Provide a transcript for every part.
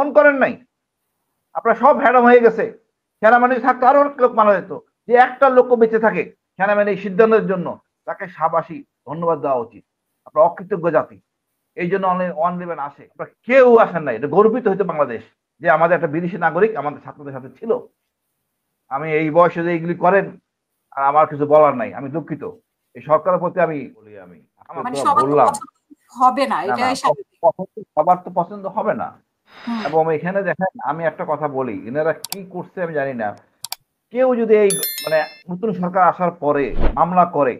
On করেন নাই। আপনার সব হ্যাডম হয়ে গেছে। সেনাবাহিনী থাকতে আরো অনেক লোক মারা যেত। যে একটা লোক বেঁচে থাকে সেনাবাহিনীর এই সিদ্ধান্তের জন্য, তাকে সাবাসী ধন্যবাদ দেওয়া উচিত। আপনার অকৃতজ্ঞ জাতি। এই জন্য ওয়ান ইলেভেন আসে। আপনার কেউ আসেন নাই, এটা গর্বিত হইতো বাংলাদেশ যে আমাদের একটা বিদেশি নাগরিক আমাদের ছাত্রদের সাথে ছিল। আমি এই বয়সে যে এইগুলি করেন, আর আমার কিছু বলার নাই, আমি দুঃখিত। এই সরকারের প্রতি আমি বলি, আমি আমার মানে তো সবার তো বললাম। পছন্দ হবে না, না না, এটাই স্বাভাবিক। সবার তো পছন্দ হবে না। হুম। এবং এখানে দেখেন, আমি একটা কথা বলি, এনারা কি করছে আমি জানি না। কেউ যদি এই মানে নতুন সরকার আসার পরে মামলা করে,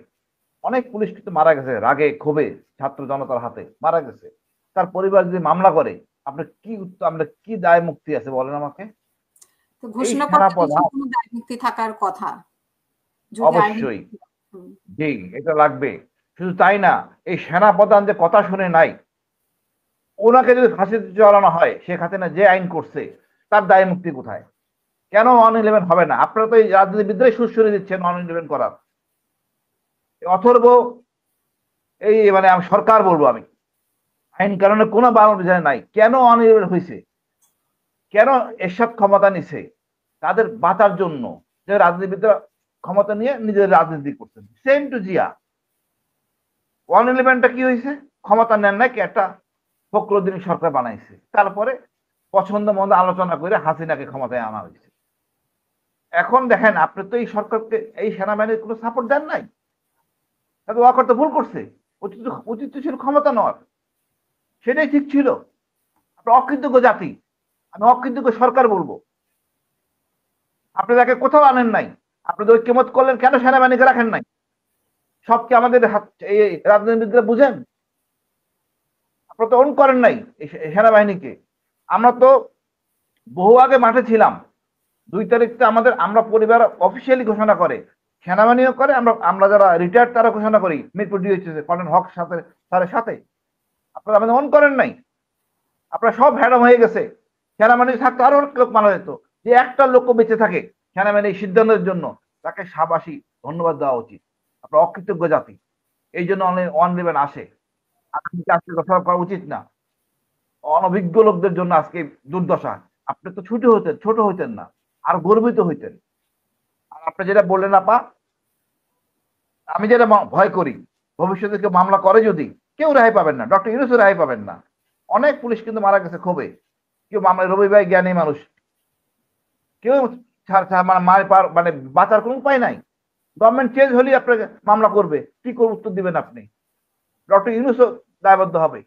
অনেক পুলিশ কিন্তু মারা গেছে রাগে ক্ষোভে, ছাত্র জনতার হাতে মারা গেছে। তার পরিবার যদি মামলা করে, আপনার কি উত্তর, আমরা কি দায় মুক্তি আছে বলেন আমাকে? তো এই ঘোষণাপত্রে সেনাপ্রধান, নিশ্চয়ই কোনো দায় মুক্তি থাকার কথা, যদি আইনি। অবশ্যই। হুম। জি, এটা লাগবে। শুধু তাই না, এই সেনাপ্রধান যে কথা শুনে নাই, ওনাকে যদি ফাঁসিতে চড়ানো হয়, শেখ হাসিনা যে আইন করছে, তার দায় মুক্তি কোথায়? কেন 111 হবে না? আপনারা তো এই রাজনীতিবিদরাই সুশ্রী দিচ্ছেন 111 করার। অথর্ব এই মানে আমি সরকার বলবো, আমি আইন কারণে কোনো বাংলাদেশে নাই, কেন 111 হয়েছে? কেন এরশাদ ক্ষমতা নিছে? তাদের বাঁচার জন্য। যে রাজনীতিবিদরা ক্ষমতা নিয়ে নিজেদের রাজনীতি করছেন, সেম টু জিয়া। 111টা কি হয়েছে? ক্ষমতা নেন নাকি একটা ফখরুদ্দিন সরকার বানাইছে, তারপরে পছন্দ মন্দ আলোচনা করে হাসিনাকে ক্ষমতায় আনা হয়েছে। এখন দেখেন, আপনি তো এই সরকারকে, এই সেনাবাহিনীর কোনো সাপোর্ট দেন নাই। তাহলে ওয়াকর তো ভুল করছে। উচিত উচিত তো ছিল ক্ষমতা নেওয়ার, সেটাই ঠিক ছিল। আপনার অকৃতজ্ঞ জাতি, আমি অকৃতজ্ঞ সরকার বলবো। আপনি তাকে কোথাও আনেন নাই। আপনি তো ঐক্যমত করলেন, কেন সেনাবাহিনীকে রাখেন নাই? সব কি আমাদের এই রাজনীতিবিদরা বুঝেন? আপনারা তো অন করেন নাই এই সেনাবাহিনীকে। আমরা তো বহু আগে মাঠে ছিলাম। 2 তারিখে আমাদের, আমরা পরিবার অফিসিয়ালি ঘোষণা করে, সেনাবাহিনীও করে, আমরা আমরা যারা রিটায়ার্ড তারা ঘোষণা করি, মিরপুর ডিএইচএস কর্নেল হক সাথে স্যারের সাথে। আপনারা আমাদের অন করেন নাই। আপনার সব হ্যাডম হয়ে গেছে। সেনাবাহিনী থাকতে আরো অনেক লোক মারা যেত। যে একটা লোক বেঁচে থাকে সেনাবাহিনীর সিদ্ধান্তের জন্য, তাকে সাবাসী ধন্যবাদ দেওয়া উচিত। আপনার অকৃতজ্ঞ জাতি। এই জন্য ওয়ান ইলেভেন আসে। আজকে আজকে কথা করা উচিত না। অনভিজ্ঞ লোকদের জন্য আজকে দুর্দশা। আপনি তো ছুটি হতেন, ছোট হইতেন না, আর গর্বিত হইতেন। আর আপনি যেটা বললেন আপা, আমি যেটা ভয় করি, ভবিষ্যতে কেউ মামলা করে যদি, কেউ রেহাই পাবেন না, ডক্টর ইউনূসও রেহাই পাবেন না। অনেক পুলিশ কিন্তু মারা গেছে ক্ষোভে। কেউ মামলা, রবি ভাই জ্ঞানী মানুষ, কেউ মানে মানে বাঁচার কোনো উপায় নাই। গভর্নমেন্ট চেঞ্জ হলেই আপনাকে মামলা করবে, কি করে উত্তর দিবেন আপনি? ডক্টর ইউনূসও দায়বদ্ধ হবে।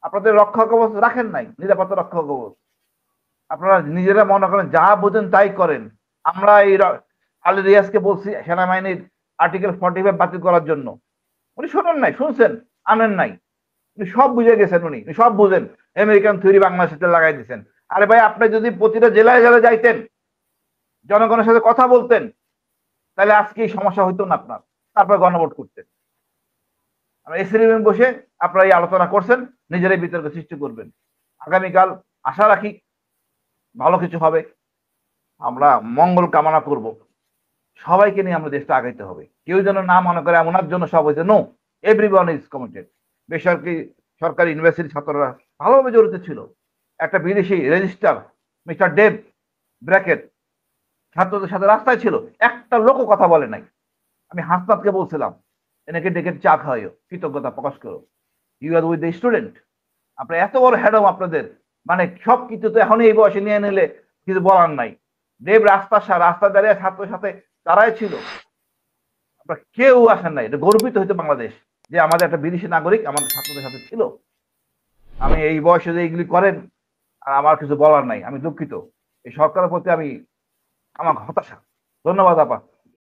আপনাদের রক্ষা কবচ রাখেন নাই, নিরাপত্তা রক্ষা কবচ। আপনারা নিজেরা মনে করেন যা বোঝেন তাই করেন। আমরা এই আলী রিয়াজকে বলছি সেনাবাহিনীর আর্টিকেল 45 বাতিল করার জন্য, উনি শোনেন নাই, শুনছেন, আনেন নাই। উনি সব বুঝে গেছেন, উনি সব বুঝেন। আমেরিকান থিওরি বাংলাদেশে লাগাই দিচ্ছেন। আরে ভাই, আপনি যদি প্রতিটা জেলায় জেলায় যাইতেন, জনগণের সাথে কথা বলতেন, তাহলে আজকে এই সমস্যা হইতো না আপনার। তারপর গণভোট করতেন। আমরা এসি রুমে বসে আপনারা এই আলোচনা করছেন, নিজেরাই বিতর্ক সৃষ্টি করবেন। আগামীকাল আশা রাখি ভালো কিছু হবে। আমরা মঙ্গল কামনা করব। সবাইকে নিয়ে আমরা দেশটা আগাইতে হবে। কেউ যেন না মনে করে ওনার জন্য সব হয়েছে। No, everyone is committed. বেসরকারি, সরকারি ইউনিভার্সিটি ছাত্ররা ভালোভাবে জড়িত ছিল। একটা বিদেশি রেজিস্ট্রার মিস্টার ডেভ ব্র্যাকেট ছাত্রদের সাথে রাস্তায় ছিল, একটা লোকও কথা বলে নাই। আমি হাসনাতকে বলছিলাম, এনেকে ডেকে চা খাওয়াইও, কৃতজ্ঞতা প্রকাশ করো। You are with the student. আপনার এত বড় হ্যাডম আপনাদের, মানে সব কিছু তো এখন এই বয়সে নিয়ে নিলে কিছু বলার নাই। দেব রাস্তা দাঁড়িয়ে ছাত্রের সাথে তারাই ছিল। আপনার কেউ আসেন নাই, এটা গর্বিত হইতো বাংলাদেশ যে আমাদের একটা বিদেশি নাগরিক আমাদের ছাত্রদের সাথে ছিল। আমি এই বয়সে যে এইগুলি করেন, আর আমার কিছু বলার নাই, আমি দুঃখিত। এই সরকারের প্রতি আমি, আমার হতাশা। ধন্যবাদ আপা।